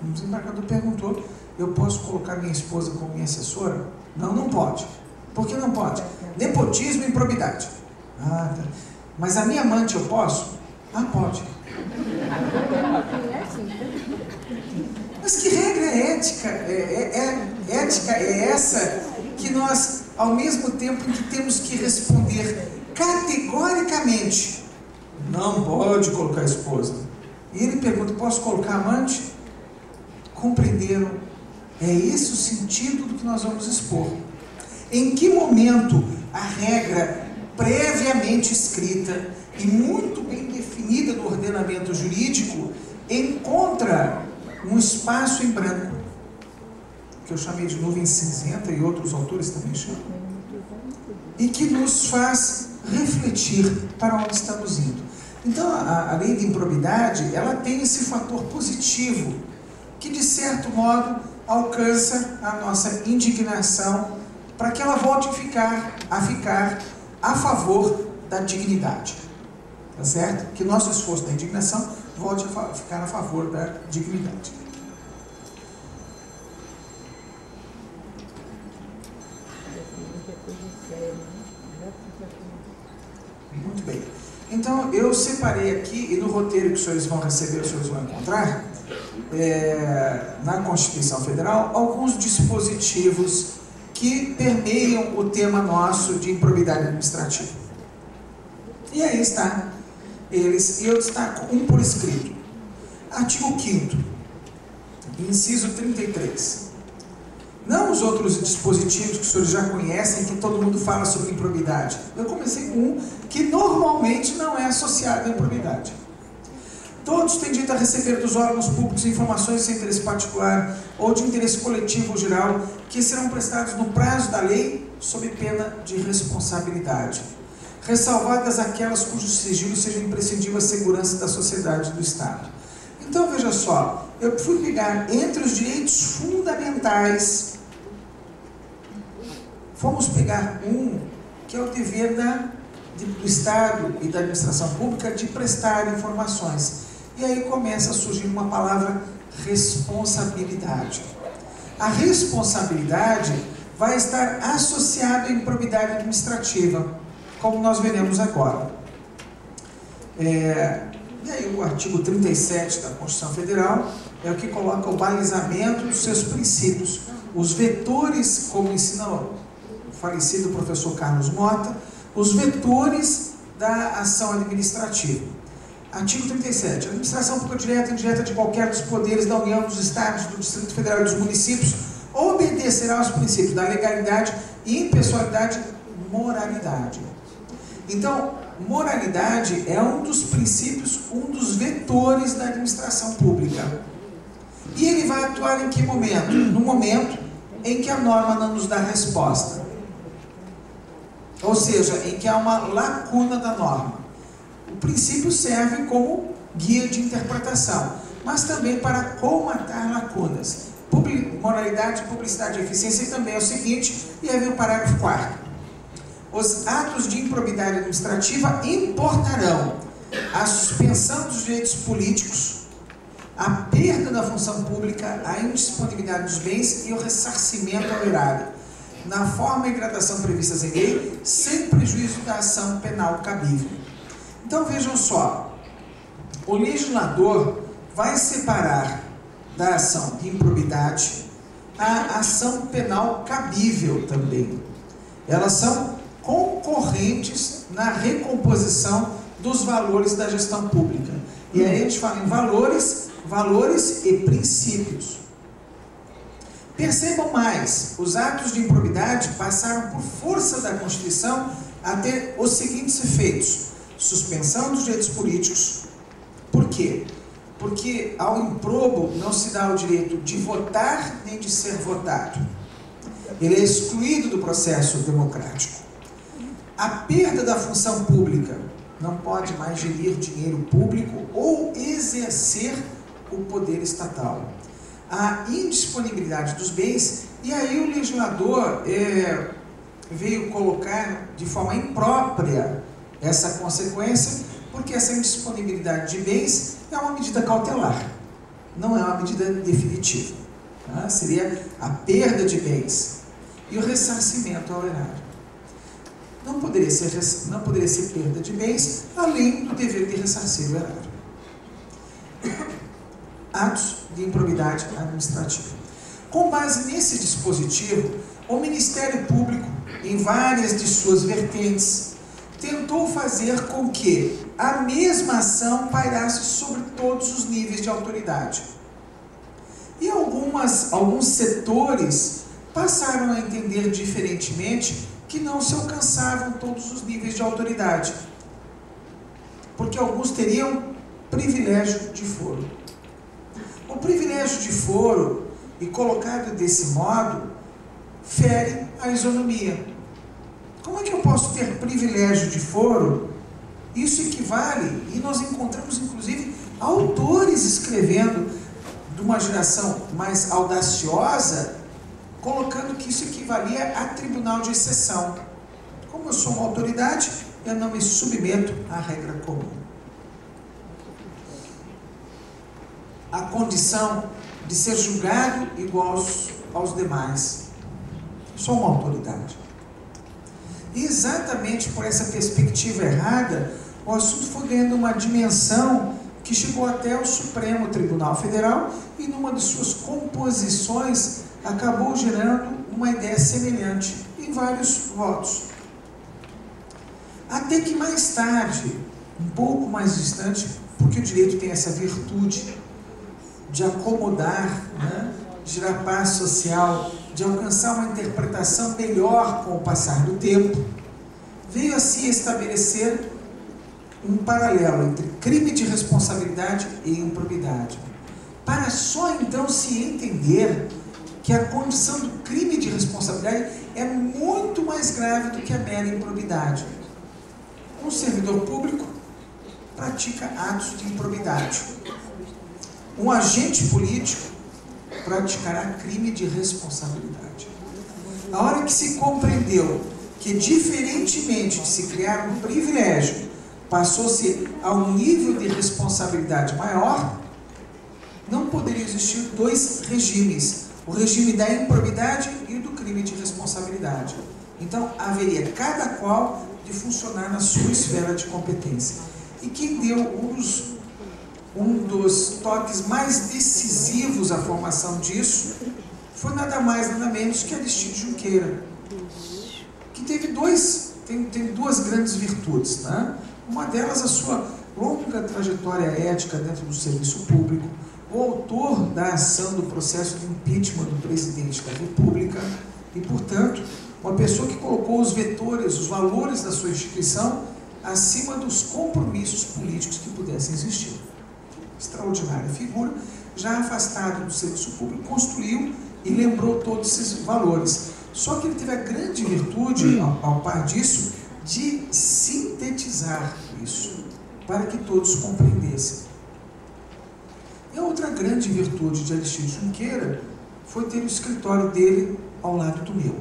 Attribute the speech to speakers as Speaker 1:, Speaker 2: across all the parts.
Speaker 1: O desembargador perguntou: eu posso colocar minha esposa como minha assessora? Não, não pode. Por que não pode? Nepotismo e improbidade. Ah, tá. Mas a minha amante eu posso? Ah, pode. Mas que regra ética? Ética é essa que nós, ao mesmo tempo em que temos que responder categoricamente, não pode colocar a esposa. E ele pergunta: posso colocar amante? Compreenderam? É esse o sentido do que nós vamos expor. Em que momento a regra previamente escrita e muito bem definida do ordenamento jurídico encontra um espaço em branco, que eu chamei de nuvem cinzenta e outros autores também chamam, e que nos faz refletir para onde estamos indo. Então a lei de improbidade, ela tem esse fator positivo que de certo modo alcança a nossa indignação para que ela volte a ficar a favor da dignidade, tá certo? Que nosso esforço da indignação volte a ficar a favor da dignidade. Muito bem. Então, eu separei aqui, e no roteiro que os senhores vão receber, os senhores vão encontrar, na Constituição Federal, alguns dispositivos que permeiam o tema nosso de improbidade administrativa. E aí está eles, e eu destaco um por escrito. Artigo 5º, inciso 33. Não os outros dispositivos que os senhores já conhecem, que todo mundo fala sobre improbidade. Eu comecei com um que normalmente não é associado à improbidade. Todos têm direito a receber dos órgãos públicos informações de interesse particular ou de interesse coletivo ou geral, que serão prestados no prazo da lei, sob pena de responsabilidade, ressalvadas aquelas cujo sigilo seja imprescindível à segurança da sociedade e do Estado. Então, veja só, eu fui pegar entre os direitos fundamentais, fomos pegar um que é o dever do Estado e da administração pública de prestar informações. E aí começa a surgir uma palavra: responsabilidade. A responsabilidade vai estar associada à improbidade administrativa, como nós veremos agora. E aí o artigo 37 da Constituição Federal é o que coloca o balizamento dos seus princípios. Os vetores, como ensina o falecido professor Carlos Mota, os vetores da ação administrativa. Artigo 37. A administração pública direta e indireta de qualquer dos poderes da União, dos Estados, do Distrito Federal e dos municípios obedecerá aos princípios da legalidade, impessoalidade e moralidade. Então, moralidade é um dos princípios, um dos vetores da administração pública. E ele vai atuar em que momento? No momento em que a norma não nos dá resposta. Ou seja, em que há uma lacuna da norma. O princípio serve como guia de interpretação, mas também para colmatar lacunas. Moralidade, publicidade e eficiência, e também é o seguinte, e aí vem o parágrafo 4º. Os atos de improbidade administrativa importarão a suspensão dos direitos políticos, a perda da função pública, a indisponibilidade dos bens e o ressarcimento ao erário, na forma e gradação previstas em lei, sem prejuízo da ação penal cabível. Então vejam só, o legislador vai separar da ação de improbidade a ação penal cabível também. Elas são concorrentes na recomposição dos valores da gestão pública. E aí a gente fala em valores e princípios. Percebam mais, os atos de improbidade passaram por força da Constituição a ter os seguintes efeitos: suspensão dos direitos políticos. Por quê? Porque ao improbo não se dá o direito de votar nem de ser votado. Ele é excluído do processo democrático. A perda da função pública, não pode mais gerir dinheiro público ou exercer o poder estatal. A indisponibilidade dos bens, e aí o legislador veio colocar de forma imprópria essa consequência, porque essa indisponibilidade de bens é uma medida cautelar. não é uma medida definitiva. Tá? Seria a perda de bens e o ressarcimento ao erário. Não poderia ser perda de bens, além do dever de ressarcir o erário. Atos de improbidade administrativa. Com base nesse dispositivo, o Ministério Público, em várias de suas vertentes, tentou fazer com que a mesma ação pairasse sobre todos os níveis de autoridade. E alguns setores passaram a entender diferentemente que não se alcançavam todos os níveis de autoridade, porque alguns teriam privilégio de foro. O privilégio de foro, e colocado desse modo, fere a isonomia. Como é que eu posso ter privilégio de foro? Isso equivale, e nós encontramos inclusive autores escrevendo de uma geração mais audaciosa, colocando que isso equivalia a tribunal de exceção. Como eu sou uma autoridade, eu não me submeto à regra comum. A condição de ser julgado igual aos demais. Sou uma autoridade. E exatamente por essa perspectiva errada, o assunto foi ganhando uma dimensão que chegou até o Supremo Tribunal Federal e numa de suas composições acabou gerando uma ideia semelhante em vários votos. Até que mais tarde, um pouco mais distante, porque o direito tem essa virtude de acomodar, né, gerar paz social, de alcançar uma interpretação melhor com o passar do tempo, veio assim estabelecer um paralelo entre crime de responsabilidade e improbidade, para só então se entender que a condição do crime de responsabilidade é muito mais grave do que a mera improbidade. Um servidor público pratica atos de improbidade. Um agente político praticará crime de responsabilidade. A hora que se compreendeu que, diferentemente de se criar um privilégio, passou-se a um nível de responsabilidade maior, não poderia existir dois regimes, o regime da improbidade e o do crime de responsabilidade. Então, haveria cada qual de funcionar na sua esfera de competência. E quem deu um dos toques mais decisivos à formação disso foi nada mais, nada menos que Aristides Junqueira, que tem duas grandes virtudes, né? Uma delas, a sua longa trajetória ética dentro do serviço público, o autor da ação do processo de impeachment do presidente da República e, portanto, uma pessoa que colocou os vetores, os valores da sua instituição acima dos compromissos políticos que pudessem existir. Extraordinária figura, já afastado do serviço público, construiu e lembrou todos esses valores. Só que ele teve a grande virtude, ao par disso, de sintetizar isso, para que todos compreendessem. E a outra grande virtude de Aristides Junqueira foi ter o escritório dele ao lado do meu.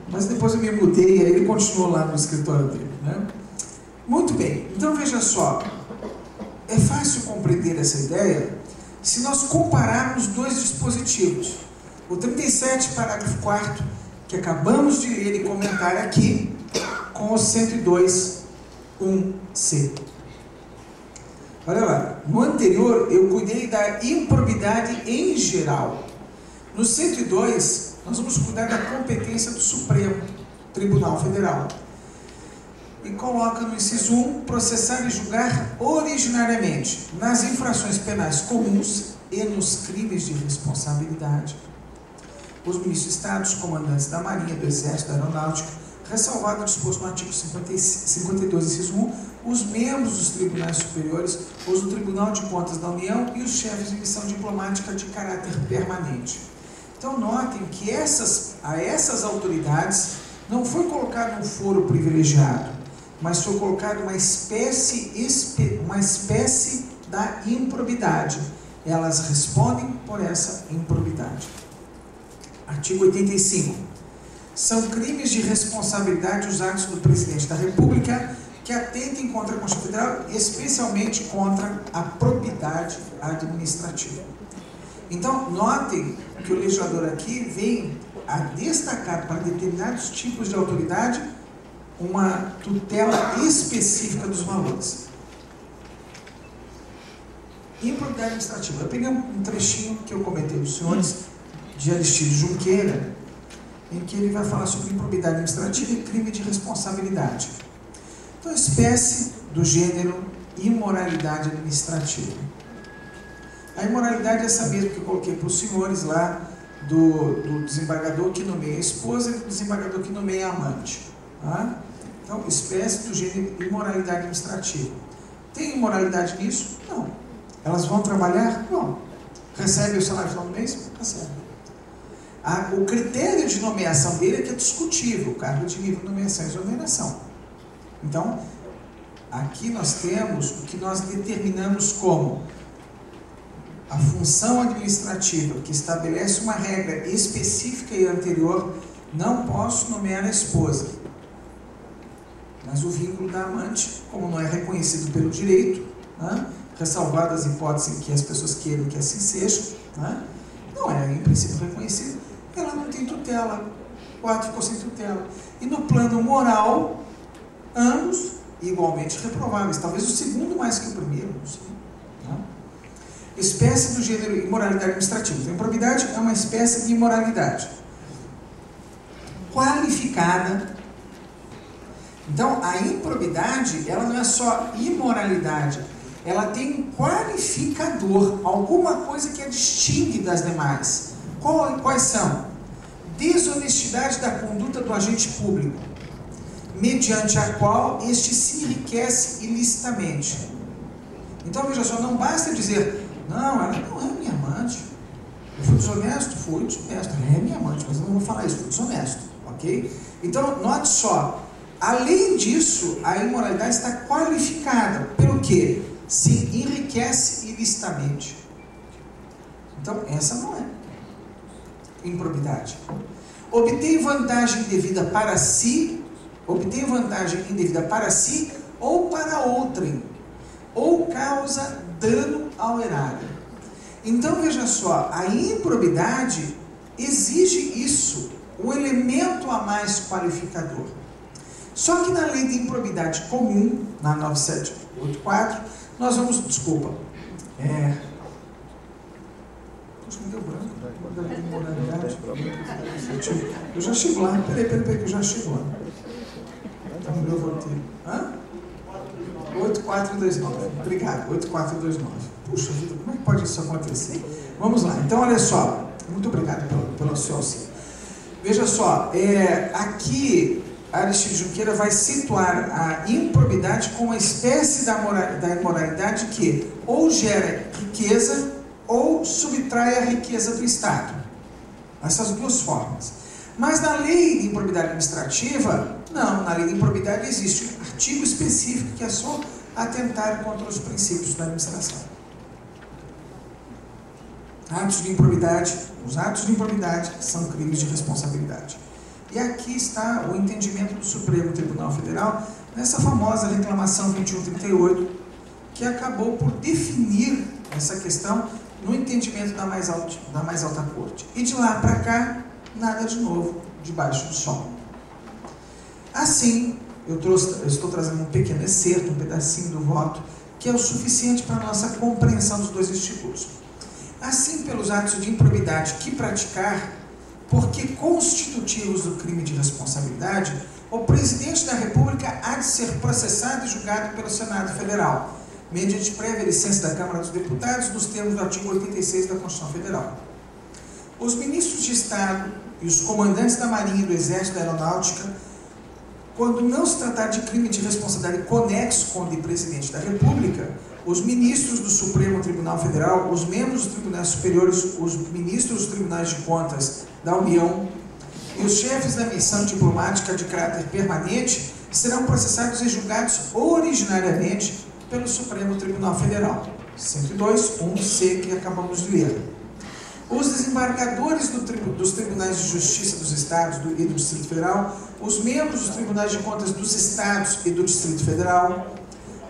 Speaker 1: Mas depois eu me mudei e aí ele continuou lá no escritório dele, né? Muito bem, então veja só, é fácil compreender essa ideia se nós compararmos dois dispositivos. O 37, parágrafo 4º, que acabamos de ler e comentar aqui, com o 102, 1c. Olha lá, no anterior eu cuidei da improbidade em geral. No 102, nós vamos cuidar da competência do Supremo Tribunal Federal. E coloca no inciso 1, processar e julgar originariamente nas infrações penais comuns e nos crimes de responsabilidade os ministros de Estado, os comandantes da Marinha, do Exército, da Aeronáutica, ressalvado o disposto no artigo 52, inciso 1, os membros dos tribunais superiores, os do Tribunal de Contas da União e os chefes de missão diplomática de caráter permanente. Então notem que a essas autoridades não foi colocado um foro privilegiado, mas foi colocado uma espécie da improbidade. Elas respondem por essa improbidade. Artigo 85. São crimes de responsabilidade os atos do Presidente da República que atentem contra a Constituição Federal, especialmente contra a probidade administrativa. Então, notem que o legislador aqui vem a destacar para determinados tipos de autoridade uma tutela específica dos valores. Improbidade administrativa. Eu peguei um trechinho que eu comentei dos senhores, de Aristides Junqueira, em que ele vai falar sobre improbidade administrativa e crime de responsabilidade. Então, espécie do gênero imoralidade administrativa. A imoralidade é essa mesma que eu coloquei para os senhores lá, do desembargador que nomeia a esposa e do desembargador que nomeia a amante. Tá? Então, espécie do gênero imoralidade administrativa. Tem imoralidade nisso? Não. Elas vão trabalhar? Não. Recebem o salário no final do mês? Recebem. O critério de nomeação dele é que é discutível, o cargo de nível de nomeação e exoneração. Então, aqui nós temos o que nós determinamos como a função administrativa, que estabelece uma regra específica e anterior: não posso nomear a esposa. Mas o vínculo da amante, como não é reconhecido pelo direito, né, ressalvadas as hipóteses em que as pessoas queiram que assim seja, né, não é em princípio reconhecido, ela não tem tutela. O ato ficou sem tutela. E no plano moral, ambos igualmente reprováveis. Talvez o segundo mais que o primeiro, não sei. Né? Espécie do gênero imoralidade administrativa. Então, improbidade é uma espécie de imoralidade qualificada. Então, a improbidade, ela não é só imoralidade, ela tem um qualificador, alguma coisa que a distingue das demais. Quais são? Desonestidade da conduta do agente público, mediante a qual este se enriquece ilicitamente. Então, veja só, não basta dizer: não, ela não é minha amante. Eu fui desonesto? Fui desonesto. Ela é minha amante, mas eu não vou falar isso, fui desonesto. Ok? Então, note só, além disso, a imoralidade está qualificada. Pelo quê? Se enriquece ilicitamente. Então, essa não é improbidade. Obtém vantagem indevida para si, ou para outrem, ou causa dano ao erário. Então, veja só, a improbidade exige isso, um elemento a mais qualificador. Só que na lei de improbidade comum, na 9784, nós vamos, desculpa, me deu branco, da lei de imoralidade. Eu já chego lá, peraí, que eu já chego lá. Tá no meu roteiro. 8429, obrigado, 8429. Puxa vida, como é que pode isso acontecer? Vamos lá, então olha só, muito obrigado pelo seu auxílio. Veja só, aqui Aristides Junqueira vai situar a improbidade como uma espécie da imoralidade que ou gera riqueza ou subtrai a riqueza do Estado. Essas duas formas. Mas na lei de improbidade administrativa, não, na lei de improbidade existe um artigo específico que é só atentar contra os princípios da administração. Os atos de improbidade são crimes de responsabilidade. E aqui está o entendimento do Supremo Tribunal Federal nessa famosa reclamação 2138, que acabou por definir essa questão no entendimento da mais alta corte. E de lá para cá, nada de novo debaixo do sol. Assim, eu estou trazendo um pequeno excerto, um pedacinho do voto, que é o suficiente para a nossa compreensão dos dois institutos. Assim, pelos atos de improbidade que praticar, porque constitutivos do crime de responsabilidade, o presidente da República há de ser processado e julgado pelo Senado Federal, mediante prévia licença da Câmara dos Deputados, nos termos do artigo 86 da Constituição Federal. Os ministros de Estado e os comandantes da Marinha e do Exército e da Aeronáutica, quando não se tratar de crime de responsabilidade conexo com o de presidente da República, os ministros do Supremo Tribunal Federal, os membros dos tribunais superiores, os ministros dos tribunais de contas da União e os chefes da missão diplomática de caráter permanente serão processados e julgados originariamente pelo Supremo Tribunal Federal. 102, 1C, que acabamos de ler. os desembargadores dos Tribunais de Justiça dos Estados e do Distrito Federal, os membros dos Tribunais de Contas dos Estados e do Distrito Federal,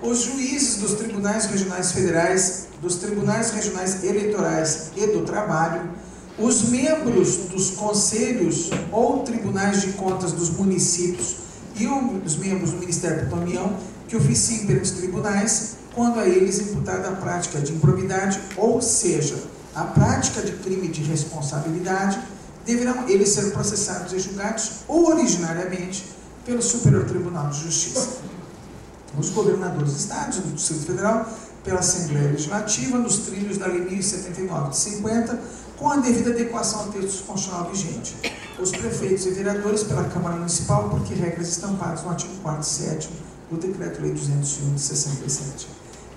Speaker 1: os juízes dos Tribunais Regionais Federais, dos Tribunais Regionais Eleitorais e do Trabalho, os membros dos Conselhos ou Tribunais de Contas dos municípios e os membros do Ministério da União que oficiem pelos tribunais quando a eles imputada a prática de improbidade, ou seja, a prática de crime de responsabilidade, deverão eles ser processados e julgados originariamente pelo Superior Tribunal de Justiça. Os governadores dos estados e do Distrito Federal, pela Assembleia Legislativa, nos trilhos da Lei 1079 de 50, com a devida adequação ao texto constitucional vigente. Os prefeitos e vereadores pela Câmara Municipal, porque regras estampadas no artigo 4º e 7º do Decreto-Lei 201 de 67.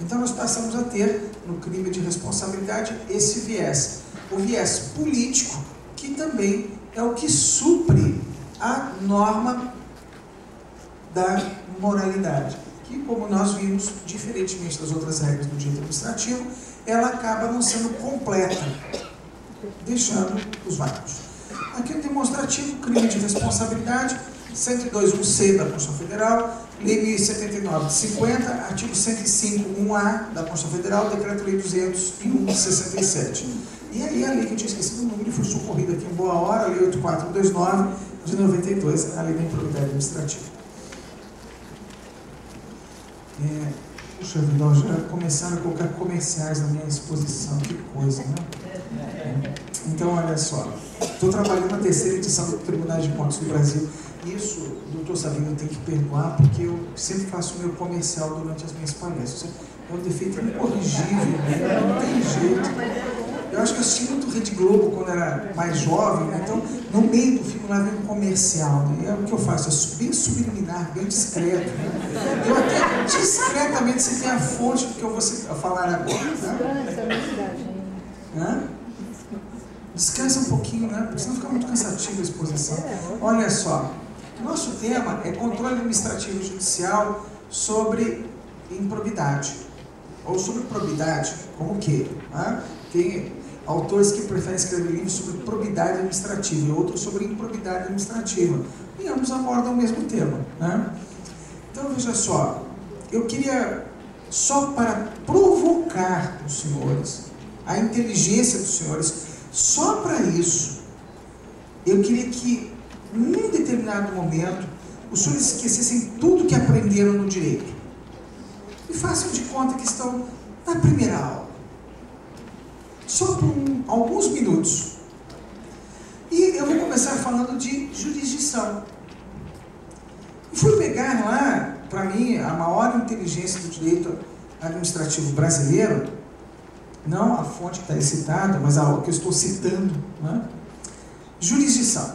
Speaker 1: Então, nós passamos a ter, no crime de responsabilidade, esse viés. O viés político, que também é o que supre a norma da moralidade, que, como nós vimos, diferentemente das outras regras do direito administrativo, ela acaba não sendo completa, deixando os vácuos. Aqui o demonstrativo, crime de responsabilidade, 102.1c da Constituição Federal, Lei 1079 de 50, artigo 105.1a da Constituição Federal, Decreto-Lei 201 de 67. E aí a lei que eu tinha esquecido o número foi socorrida aqui em boa hora, a Lei 8429 de 92, a Lei da Improbidade Administrativa. Puxa vida, já começaram a colocar comerciais na minha exposição, que coisa, né? Então, olha só, estou trabalhando na terceira edição do Tribunal de Contas do Brasil. Isso, o doutor Sabino tem que perdoar, porque eu sempre faço o meu comercial durante as minhas palestras. É um defeito incorrigível, né? Não tem jeito. Eu acho que eu assisti muito Rede Globo quando era mais jovem, né? Então, no meio do filme lá vem um comercial, né? É o que eu faço, é bem subliminar, bem discreto, né? Eu até discretamente citei a fonte do que eu vou falar agora, né? Descansa um pouquinho, né? Porque senão fica muito cansativa a exposição. Olha só, nosso tema é controle administrativo e judicial sobre improbidade. Ou sobre probidade, como o quê? Né? Tem autores que preferem escrever livros sobre probidade administrativa e outros sobre improbidade administrativa. E ambos abordam o mesmo tema, né? Então, veja só, eu queria, só para provocar os senhores, a inteligência dos senhores, só para isso, eu queria que, num determinado momento, os senhores esquecessem tudo que aprenderam no direito. E façam de conta que estão na primeira aula. Só por alguns minutos. E eu vou começar falando de jurisdição. E fui pegar lá, para mim, a maior inteligência do direito administrativo brasileiro, não a fonte que está aí citada, mas a que eu estou citando, né? Jurisdição.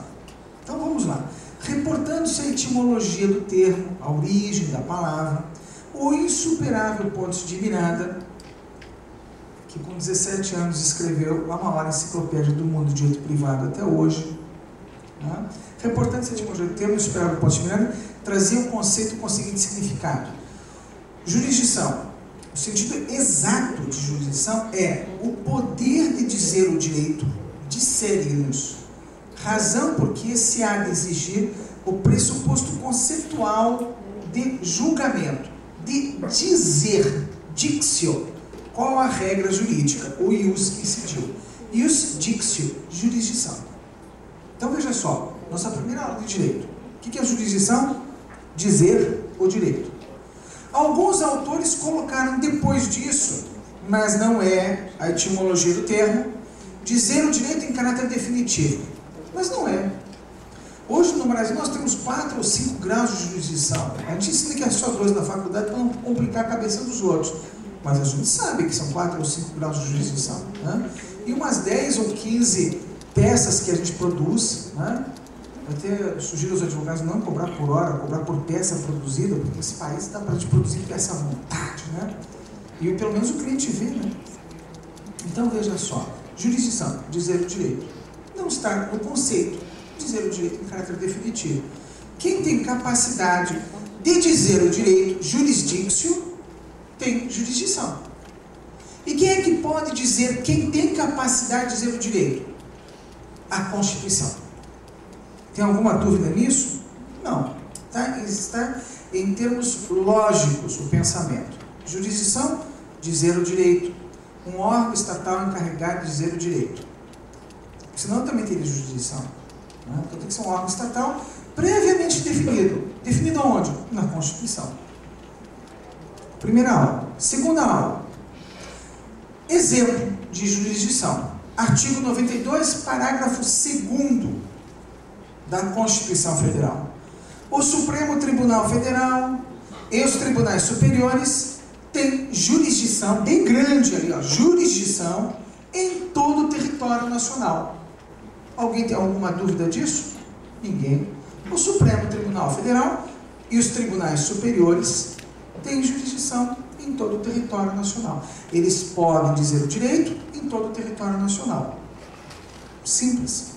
Speaker 1: Então vamos lá. Reportando-se a etimologia do termo, a origem da palavra, o insuperável Pontes de Miranda, que com 17 anos escreveu a maior enciclopédia do mundo de direito privado até hoje, né? Reportando-se a etimologia do termo, o insuperável Pontes de Miranda, trazia um conceito com o seguinte significado. Jurisdição. O sentido exato de jurisdição é o poder de dizer o direito, disserir-nos, razão por que se há de exigir o pressuposto conceitual de julgamento, de dizer, dictio, qual a regra jurídica, o ius incidiu. Ius dictio, jurisdição. Então veja só, nossa primeira aula de direito. O que é jurisdição? Dizer o direito. Alguns autores colocaram depois disso, mas não é a etimologia do termo, dizer o direito em caráter definitivo. Mas não é. Hoje no Brasil nós temos 4 ou 5 graus de jurisdição. A gente ensina que é só 2 na faculdade para não complicar a cabeça dos outros. Mas a gente sabe que são 4 ou 5 graus de jurisdição, né? E umas 10 ou 15 peças que a gente produz, né? Eu até sugiro aos advogados não cobrar por hora, cobrar por peça produzida, porque esse país dá para a gente produzir peça à vontade, né? E pelo menos o cliente vê, né? Então veja só, jurisdição, dizer o direito. Não está no conceito, dizer o direito em caráter definitivo. Quem tem capacidade de dizer o direito, jurisdictio, tem jurisdição. E quem é que pode dizer, quem tem capacidade de dizer o direito? A Constituição. Tem alguma dúvida nisso? Não. Está em termos lógicos o pensamento. Jurisdição, dizer o direito. Um órgão estatal encarregado de dizer o direito. Senão também teria jurisdição. Né? Então tem que ser um órgão estatal previamente definido. Definido aonde? Na Constituição. Primeira aula. Segunda aula. Exemplo de jurisdição. Artigo 92, parágrafo 2º da Constituição Federal. O Supremo Tribunal Federal e os tribunais superiores têm jurisdição, bem grande ali, ó, jurisdição em todo o território nacional. Alguém tem alguma dúvida disso? Ninguém. O Supremo Tribunal Federal e os tribunais superiores têm jurisdição em todo o território nacional. Eles podem dizer o direito em todo o território nacional. Simples.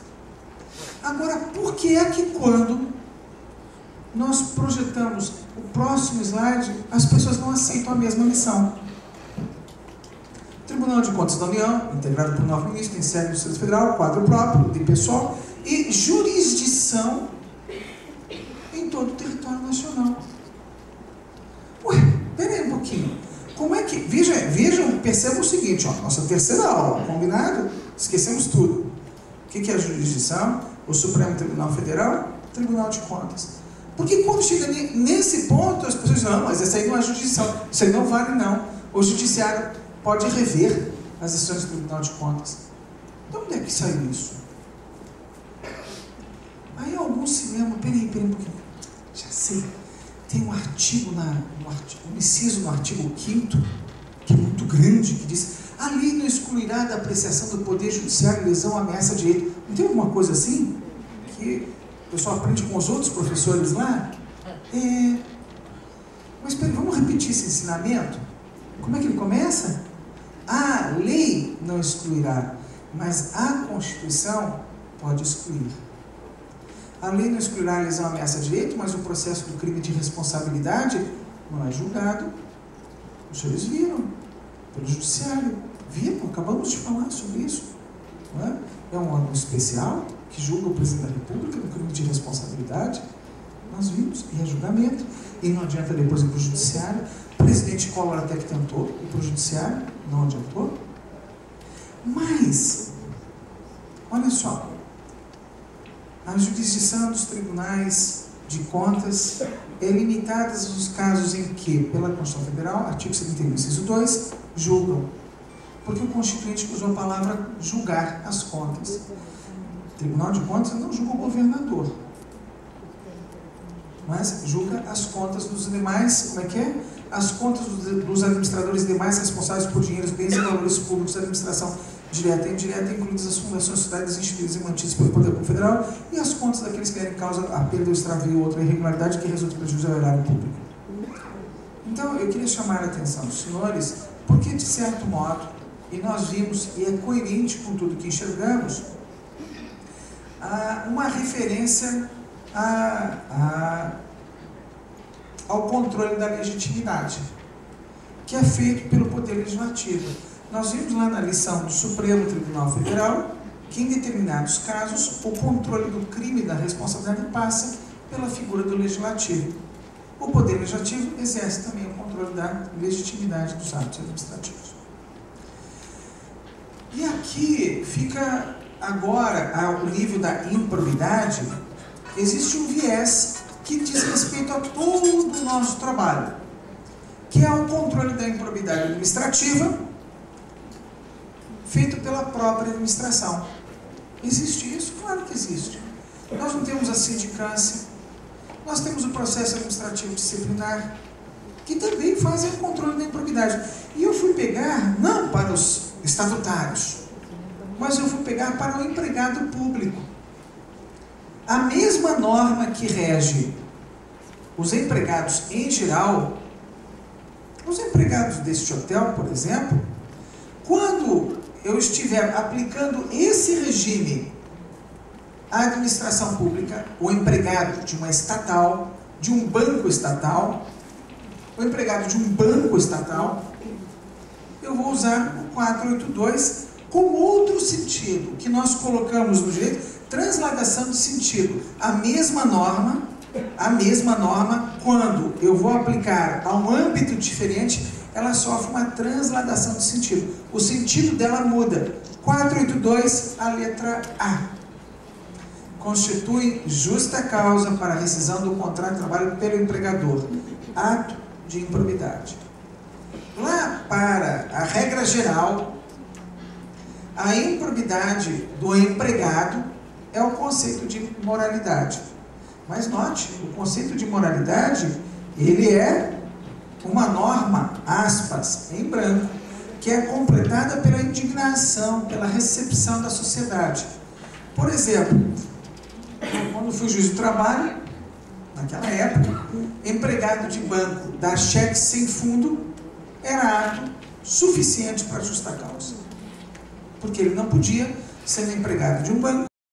Speaker 1: Agora, por que é que quando nós projetamos o próximo slide, as pessoas não aceitam a mesma missão? Tribunal de Contas da União, integrado por 9 ministros, tem sede no Distrito Federal, quadro próprio de pessoal e jurisdição em todo o território nacional. Ué, peraí um pouquinho. Como é que... Vejam, percebam o seguinte, ó, nossa terceira aula, combinado? Esquecemos tudo. O que é a jurisdição? O Supremo Tribunal Federal, Tribunal de Contas. Porque quando chega nesse ponto, as pessoas dizem, não, mas essa aí não é jurisdição, isso aí não vale não. O judiciário pode rever as decisões do Tribunal de Contas. De onde é que saiu isso? Aí alguns se lembram, peraí um pouquinho, já sei, tem um artigo, um inciso no artigo 5º, que é muito grande, que diz, a lei não excluirá da apreciação do Poder Judiciário lesão, ameaça a direito. Não tem alguma coisa assim? Que o pessoal aprende com os outros professores lá? Mas espera, vamos repetir esse ensinamento? Como é que ele começa? A lei não excluirá, mas a Constituição pode excluir. A lei não excluirá a lesão, ameaça a direito, mas o processo do crime de responsabilidade não é julgado. Os senhores viram, pelo judiciário. Viram? Acabamos de falar sobre isso. Não é? É um órgão especial que julga o presidente da República no crime de responsabilidade. Nós vimos, e é julgamento. E não adianta depois ir para o judiciário. O presidente Collor até que tentou ir para o judiciário, não adiantou. Mas, olha só, a jurisdição dos tribunais de contas é limitada aos casos em que, pela Constituição Federal, artigo 71, inciso 2, julgam. Porque o Constituinte usou a palavra julgar as contas. O Tribunal de Contas não julga o governador, mas julga as contas dos demais, como é que é? As contas dos administradores e demais responsáveis por dinheiros, bens e valores públicos da administração direta e indireta, incluídas as fundações, sociedades instituídas e mantidas pelo Poder Público Federal, e as contas daqueles que derem causa a perda, o extravio ou outra irregularidade que resulte em prejuízo ao erário público. Então, eu queria chamar a atenção dos senhores, porque, de certo modo, e nós vimos, e é coerente com tudo que enxergamos, uma referência ao controle da legitimidade, que é feito pelo Poder Legislativo. Nós vimos lá na lição do Supremo Tribunal Federal que, em determinados casos, o controle do crime e da responsabilidade passa pela figura do Legislativo. O Poder Legislativo exerce também o controle da legitimidade dos atos administrativos. E aqui fica agora, ao nível da improbidade, existe um viés que diz respeito a todo o nosso trabalho, que é o controle da improbidade administrativa feito pela própria administração. Existe isso? Claro que existe. Nós não temos a sindicância, nós temos o processo administrativo disciplinar, que também fazem o controle da improbidade. E eu fui pegar, não para os estatutários, mas eu fui pegar para o empregado público. A mesma norma que rege os empregados em geral, os empregados deste hotel, por exemplo, quando eu estiver aplicando esse regime à administração pública, o empregado de uma estatal, de um banco estatal, o empregado de um banco estatal, eu vou usar 482 com outro sentido, que nós colocamos no direito, transladação de sentido. A mesma norma, quando eu vou aplicar a um âmbito diferente, ela sofre uma transladação de sentido. O sentido dela muda. 482, a letra A. Constitui justa causa para a rescisão do contrato de trabalho pelo empregador. Ato de improbidade. Lá para a regra geral, a improbidade do empregado é o conceito de moralidade. Mas note, o conceito de moralidade, ele é uma norma, aspas, em branco, que é completada pela indignação, pela recepção da sociedade. Por exemplo, quando fui juiz do trabalho, naquela época, empregado de banco dar cheque sem fundo era ato suficiente para justa causa. Porque ele não podia, sendo empregado de um banco,